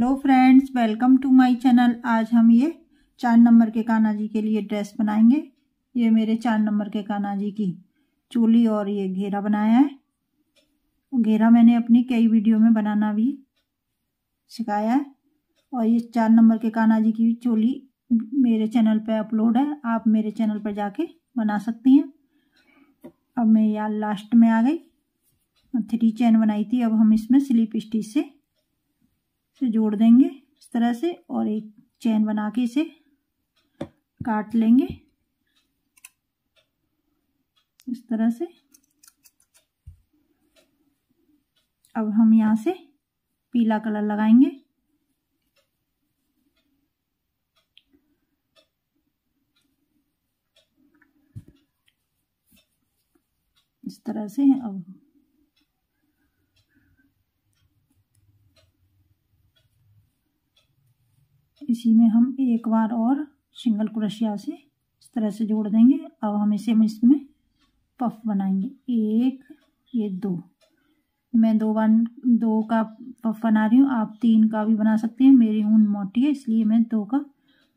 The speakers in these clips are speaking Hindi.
Hello friends, welcome to my channel. आज हम ये 4 नंबर के कान्हा जी के लिए ड्रेस बनाएंगे। ये मेरे 4 नंबर के कान्हा जी की चोली और ये घेरा बनाया है। घेरा मैंने अपनी कई वीडियो में बनाना भी सिखाया है और ये 4 नंबर के कान्हा जी की चोली मेरे चैनल पे अपलोड है। आप मेरे चैनल पर जाके बना सकती हैं। अब मैं यहाँ लास्ट में आ गई, 3 चैन बनाई थी। अब हम इसमें स्लिप स्टिच से जोड़ देंगे इस तरह से और एक चैन बना के इसे काट लेंगे इस तरह से। अब हम यहाँ से पीला कलर लगाएंगे। इस तरह से अब इसी में हम एक बार और सिंगल क्रोशिया से इस तरह से जोड़ देंगे। अब हम इसमें पफ बनाएंगे। 1 ये 2, मैं 2 का पफ बना रही हूँ। आप 3 का भी बना सकते हैं। मेरी ऊन मोटी है इसलिए मैं 2 का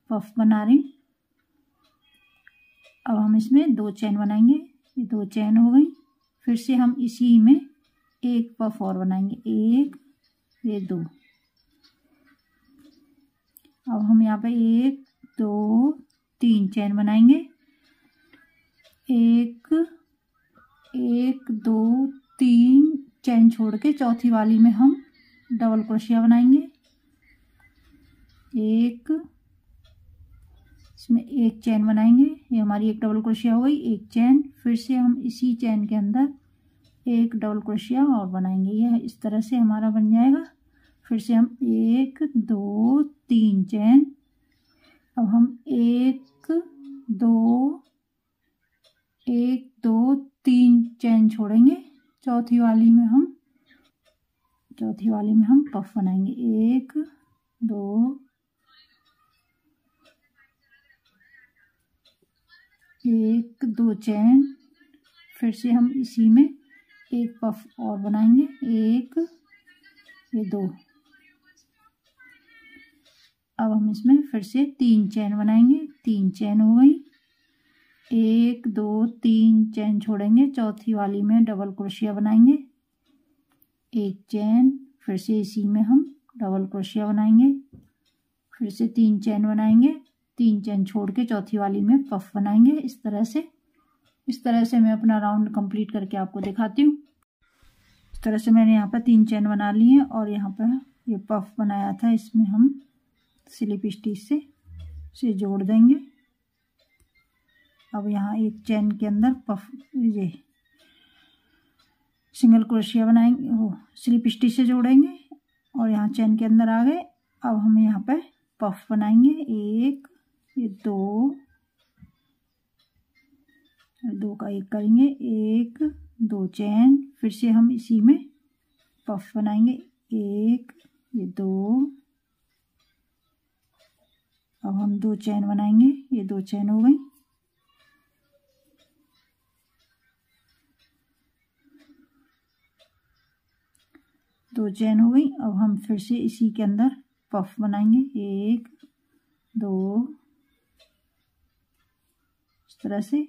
पफ बना रही हूँ। अब हम इसमें 2 चैन बनाएंगे। ये 2 चैन हो गई। फिर से हम इसी में एक पफ और बनाएंगे। 1 ये 2। अब हम यहाँ पे 1 2 3 चैन बनाएंगे। 1 2 3 चैन छोड़ के चौथी वाली में हम डबल क्रोशिया बनाएंगे। 1 इसमें एक चैन बनाएंगे। ये हमारी एक डबल क्रोशिया हो गई। एक चैन, फिर से हम इसी चैन के अंदर एक डबल क्रोशिया और बनाएंगे। यह इस तरह से हमारा बन जाएगा। फिर से हम 1 2 3 चैन। अब हम 1 2 3 चैन छोड़ेंगे। चौथी वाली में हम पफ बनाएंगे। 1 2 1 2 चैन। फिर से हम इसी में एक पफ और बनाएंगे। 1 ये 2। अब हम इसमें फिर से 3 चैन बनाएंगे। 3 चैन हो गई। 1 2 3 चैन छोड़ेंगे। चौथी वाली में डबल क्रोशिया बनाएंगे। एक चैन, फिर से इसी में हम डबल क्रोशिया बनाएंगे। फिर से 3 चैन बनाएंगे। 3 चैन छोड़ के चौथी वाली में पफ बनाएंगे। इस तरह से मैं अपना राउंड कंप्लीट करके आपको दिखाती हूँ। इस तरह से मैंने यहाँ पर 3 चैन बना ली है और यहाँ पर ये पफ बनाया था, इसमें हम स्लिप स्टिच से जोड़ देंगे। अब यहाँ एक चैन के अंदर पफ ये सिंगल क्रोशिया बनाएंगे, वो स्लिप स्टिच से जोड़ेंगे और यहाँ चैन के अंदर आ गए। अब हम यहाँ पे पफ बनाएंगे। 1 ये 2 का एक करेंगे। 1 2 चैन, फिर से हम इसी में पफ बनाएंगे। 1 ये 2। अब हम 2 चैन बनाएंगे। ये 2 चैन हो गई। दो चैन हो गई। अब हम फिर से इसी के अंदर पफ बनाएंगे। 1 2 इस तरह से।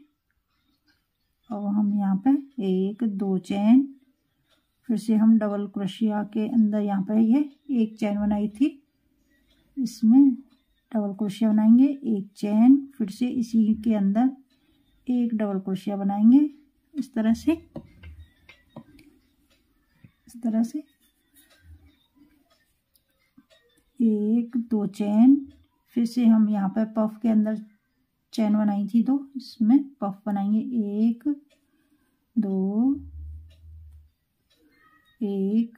अब हम यहाँ पे 1 2 चैन, फिर से हम डबल क्रोशिया के अंदर यहाँ पे ये एक चैन बनाई थी, इसमें डबल क्रोशिया बनाएंगे। एक चैन, फिर से इसी के अंदर एक डबल क्रोशिया बनाएंगे। इस तरह से 1 2 चैन, फिर से हम यहाँ पे पफ के अंदर चैन बनाई थी 2, इसमें पफ बनाएंगे। 1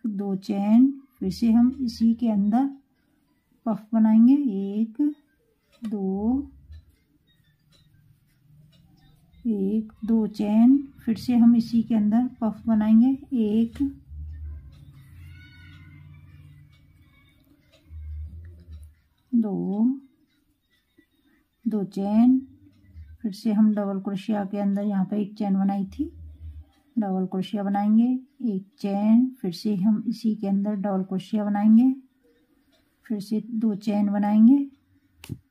2 चैन, फिर से हम इसी के अंदर पफ बनाएंगे। 1 2 चैन, फिर से हम इसी के अंदर पफ बनाएंगे। 1 2 चैन, फिर से हम डबल क्रोशिया के अंदर यहाँ पे एक चैन बनाई थी, डबल क्रोशिया बनाएंगे। एक चैन, फिर से हम इसी के अंदर डबल क्रोशिया बनाएंगे। फिर से 2 चेन बनाएंगे,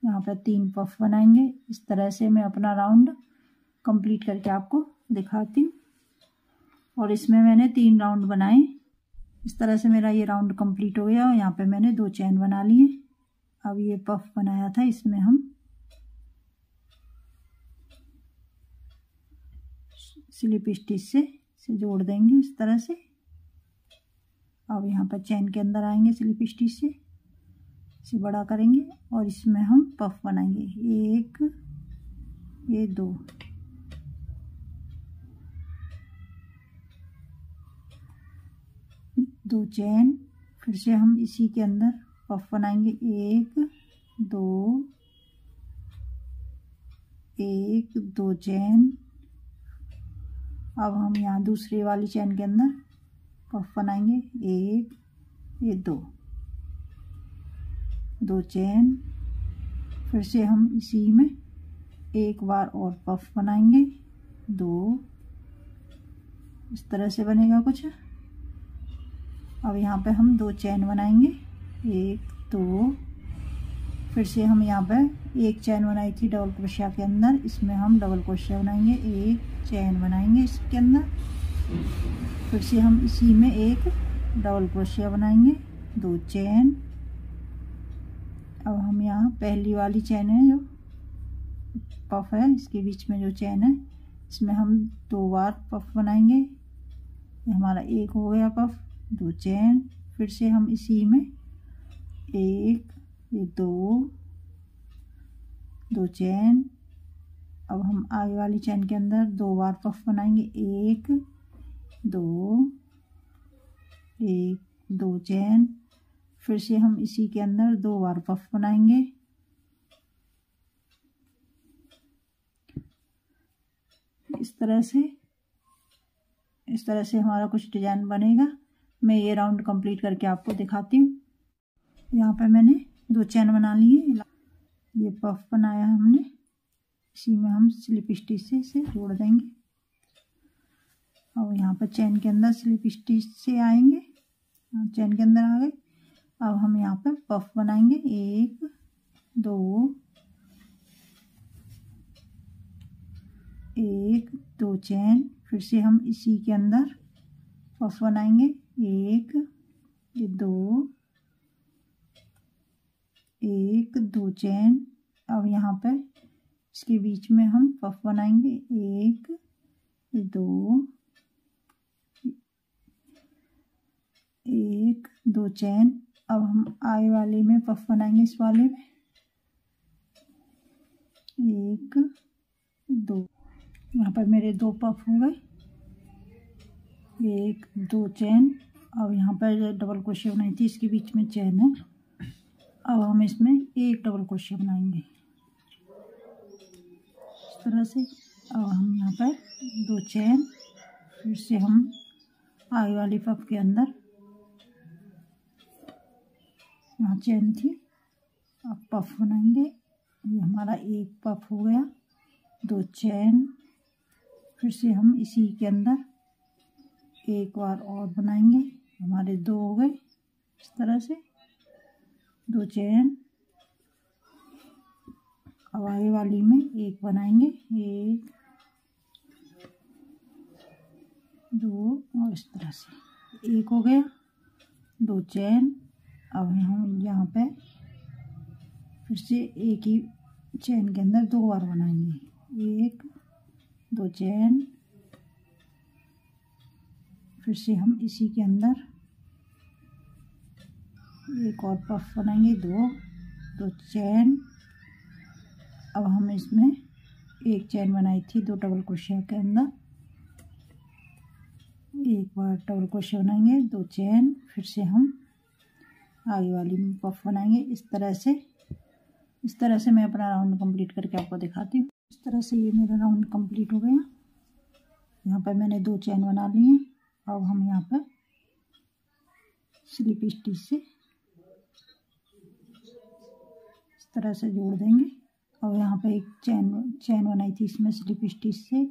यहाँ पर 3 पफ बनाएंगे। इस तरह से मैं अपना राउंड कंप्लीट करके आपको दिखाती हूँ। और इसमें मैंने 3 राउंड बनाए। इस तरह से मेरा ये राउंड कंप्लीट हो गया और यहाँ पे मैंने 2 चेन बना लिए। अब ये पफ बनाया था, इसमें हम स्लिप स्टिच से जोड़ देंगे इस तरह से। अब यहाँ पर चेन के अंदर आएंगे, स्लिप स्टिच से बड़ा करेंगे और इसमें हम पफ बनाएंगे। 1, ये 2, दो चेन, फिर से हम इसी के अंदर पफ बनाएंगे। 1, 2, 1, 2 चेन। अब हम यहाँ दूसरी वाली चेन के अंदर पफ बनाएंगे। 1, ये 2, 2 चेन, फिर से हम इसी में एक बार और पफ बनाएंगे। 2, इस तरह से बनेगा कुछ। अब यहाँ पे हम 2 चेन बनाएंगे। 1, 2, फिर से हम यहाँ पे एक चेन बनाई थी डबल क्रोशिया के अंदर, इसमें हम डबल क्रोशिया बनाएंगे। 1 चेन बनाएंगे इसके अंदर, फिर से हम इसी में एक डबल क्रोशिया बनाएंगे। 2 चेन। अब हम यहाँ पहली वाली चेन है जो पफ है, इसके बीच में जो चेन है, इसमें हम 2 बार पफ बनाएंगे। ये हमारा एक हो गया पफ। 2 चेन, फिर से हम इसी में 1, ये 2, 2 चेन। अब हम आगे वाली चेन के अंदर 2 बार पफ बनाएंगे। 1, 2, 1, 2 चेन, फिर से हम इसी के अंदर 2 बार पफ बनाएंगे। इस तरह से हमारा कुछ डिजाइन बनेगा। मैं ये राउंड कंप्लीट करके आपको दिखाती हूँ। यहाँ पे मैंने 2 चेन बना लिए, ये पफ बनाया हमने, इसी में हम स्लिप स्टिच से जोड़ देंगे। और यहाँ पर चेन के अंदर स्लिप स्टिच से आएंगे, चेन के अंदर आ गए। अब हम यहाँ पर पफ बनाएंगे। 1, 2, 1, 2 चेन, फिर से हम इसी के अंदर पफ बनाएंगे। 1, 2, 1, 2 चेन। अब यहाँ पर इसके बीच में हम पफ बनाएंगे। 1, 2, 1, 2 चेन। अब हम आगे वाले में पफ बनाएंगे, इस वाले में 1, 2। यहाँ पर मेरे 2 पफ हो गए। 1, 2 चेन। अब यहाँ पर डबल क्रोशिया बनाई थी, इसके बीच में चेन है। अब हम इसमें एक डबल क्रोशिया बनाएंगे इस तरह से। अब हम यहाँ पर 2 चेन, फिर से हम आगे वाली पफ के अंदर, यहाँ चेन थी, अब पफ बनाएंगे। ये हमारा एक पफ हो गया। 2 चेन, फिर से हम इसी के अंदर एक बार और बनाएंगे। हमारे 2 हो गए इस तरह से। 2 चेन। अब आगे वाली में एक बनाएंगे। 1, 2 और इस तरह से एक हो गया। 2 चेन। अब हम यहाँ पे फिर से एक ही चेन के अंदर 2 बार बनाएंगे। 1, 2 चेन, फिर से हम इसी के अंदर एक और पफ बनाएंगे। 2 चेन। अब हम इसमें एक चेन बनाई थी 2 डबल क्रोशिया के अंदर, एक बार डबल क्रोशिया बनाएंगे। 2 चेन, फिर से हम आगे वाली में पफ बनाएंगे। इस तरह से मैं अपना राउंड कंप्लीट करके आपको दिखाती हूँ। इस तरह से ये मेरा राउंड कंप्लीट हो गया। यहाँ पर मैंने 2 चेन बना लिए। अब हम यहाँ पर स्लिप स्टिच से इस तरह से जोड़ देंगे। और यहाँ पे एक चेन बनाई थी, इसमें स्लिप स्टिच से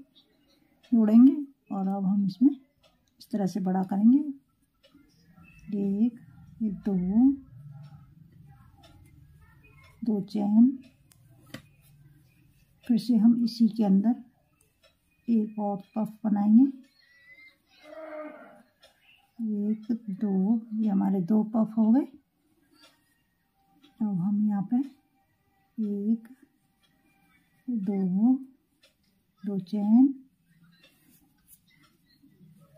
जोड़ेंगे। और अब हम इसमें इस तरह से बड़ा करेंगे। 1, 2, 2 चैन। फिर से हम इसी के अंदर एक और पफ बनाएंगे, 1 2, ये हमारे 2 पफ हो गए। अब हम यहाँ पे 1 2 चैन,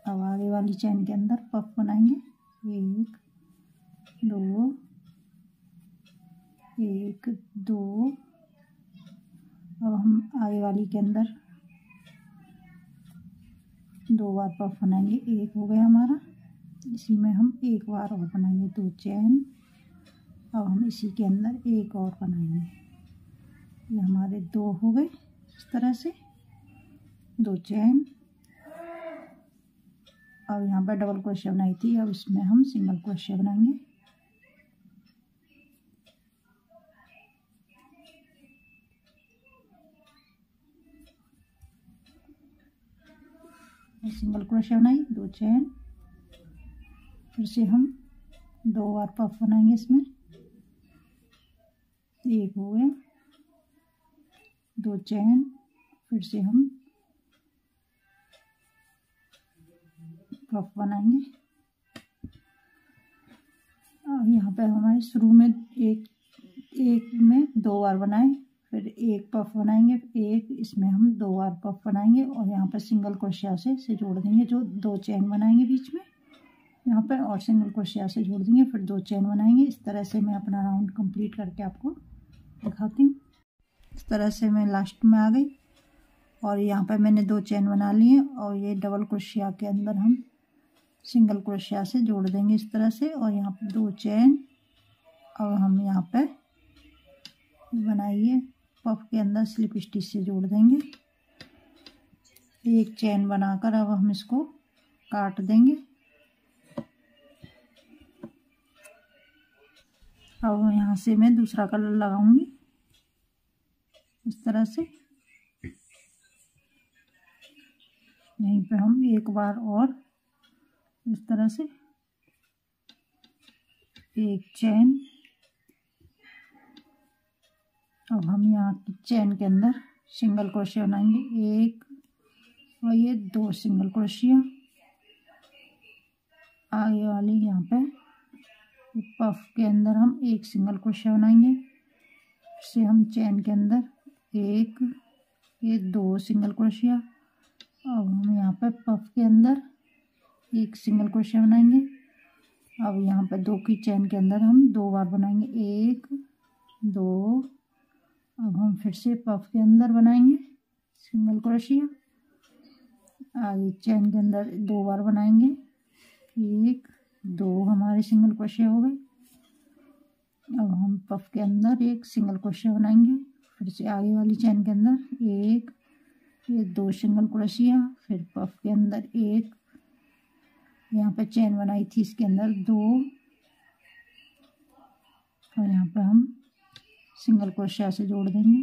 अब आगे वाली चैन के अंदर पफ बनाएंगे, 1 2 1 2। अब हम आगे वाली के अंदर 2 बार पफ बनाएंगे, 1 हो गया हमारा। इसी में हम 1 बार और बनाएंगे, 2 चैन। अब हम इसी के अंदर 1 और बनाएंगे, ये हमारे 2 हो गए। इस तरह से 2 चैन। अब यहाँ पर डबल क्रोशिया बनाई थी, अब इसमें हम सिंगल क्रोशिया बनाएंगे। सिंगल क्रोशिया बनाई, 2 चैन। फिर से हम 2 बार पफ बनाएंगे इसमें, 1 हो गया, 2 चैन। फिर से हम पफ बनाएंगे। और यहाँ पे हमारे शुरू में एक में 2 बार बनाए, फिर 1 पफ बनाएंगे, 1 इसमें हम 2 बार पफ बनाएंगे और यहाँ पर सिंगल क्रोशिया से जोड़ देंगे, जो 2 चैन बनाएंगे बीच में यहाँ पे, और सिंगल क्रोशिया से जोड़ देंगे, फिर 2 चैन बनाएंगे। इस तरह से मैं अपना राउंड कंप्लीट करके आपको दिखाती हूँ। इस तरह से मैं लास्ट में आ गई और यहाँ पर मैंने 2 चैन बना लिए और ये डबल क्रोशिया के अंदर हम सिंगल क्रोशिया से जोड़ देंगे इस तरह से, और यहाँ पर 2 चैन। अब हम यहाँ पर बनाइए पफ के अंदर स्लिप स्टिच से जोड़ देंगे, 1 चैन बनाकर अब हम इसको काट देंगे। अब यहाँ से मैं दूसरा कलर लगाऊंगी इस तरह से। यहीं पे हम 1 बार और इस तरह से 1 चैन। अब हम यहाँ की चैन के अंदर सिंगल क्रोशिया बनाएंगे, 1 और ये 2 सिंगल क्रोशिया। आगे वाली यहाँ पे पफ के अंदर हम 1 सिंगल क्रोशिया बनाएंगे, फिर हम चैन के अंदर 1 ये 2 सिंगल क्रोशिया। अब हम यहाँ पे पफ के अंदर 1 सिंगल क्रोशिया बनाएंगे। अब यहाँ पे 2 की चैन के अंदर हम 2 बार बनाएंगे, 1 2। अब हम फिर से पफ के अंदर बनाएंगे सिंगल क्रोशिया, आगे चैन के अंदर 2 बार बनाएंगे, 1 2 हमारे सिंगल क्रोशिया हो गए। अब हम पफ के अंदर 1 सिंगल क्रोशिया बनाएंगे, फिर से आगे वाली चैन के अंदर 1 ये 2 सिंगल क्रोशिया, फिर पफ के अंदर 1, यहाँ पे चैन बनाई थी इसके अंदर 2, और यहाँ पे हम सिंगल क्रोशिया से जोड़ देंगे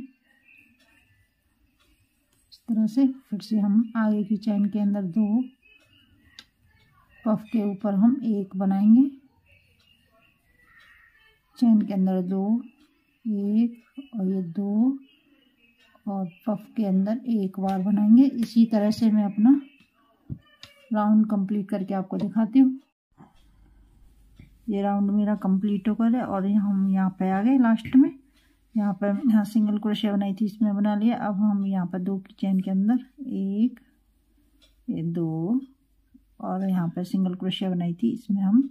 इस तरह से। फिर से हम आगे की चैन के अंदर 2, पफ के ऊपर हम 1 बनाएंगे, चैन के अंदर 2 1 और ये 2, और पफ के अंदर 1 बार बनाएंगे। इसी तरह से मैं अपना राउंड कंप्लीट करके आपको दिखाती हूँ। ये राउंड मेरा कंप्लीट हो गया और हम यहाँ पे आ गए लास्ट में। यहाँ पर यहाँ सिंगल क्रोशिया बनाई थी इसमें बना लिया। अब हम यहाँ पर 2 की चैन के अंदर 1 ये 2 और यहाँ पर सिंगल क्रोशिया बनाई थी इसमें हम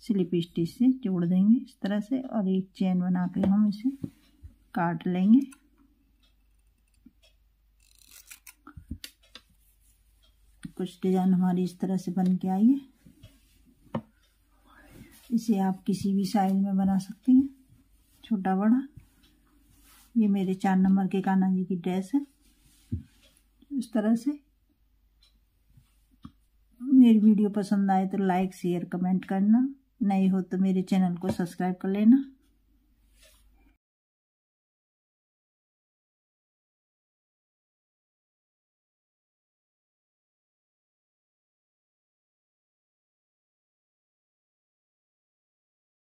स्लिप स्टिच से जोड़ देंगे इस तरह से, और 1 चैन बना के हम इसे काट लेंगे। कुछ डिजाइन हमारी इस तरह से बन के आई है। इसे आप किसी भी साइज में बना सकती हैं, छोटा बड़ा। ये मेरे 4 नंबर के कान्हा जी की ड्रेस है इस तरह से। मेरी वीडियो पसंद आए तो लाइक शेयर कमेंट करना, नए हो तो मेरे चैनल को सब्सक्राइब कर लेना।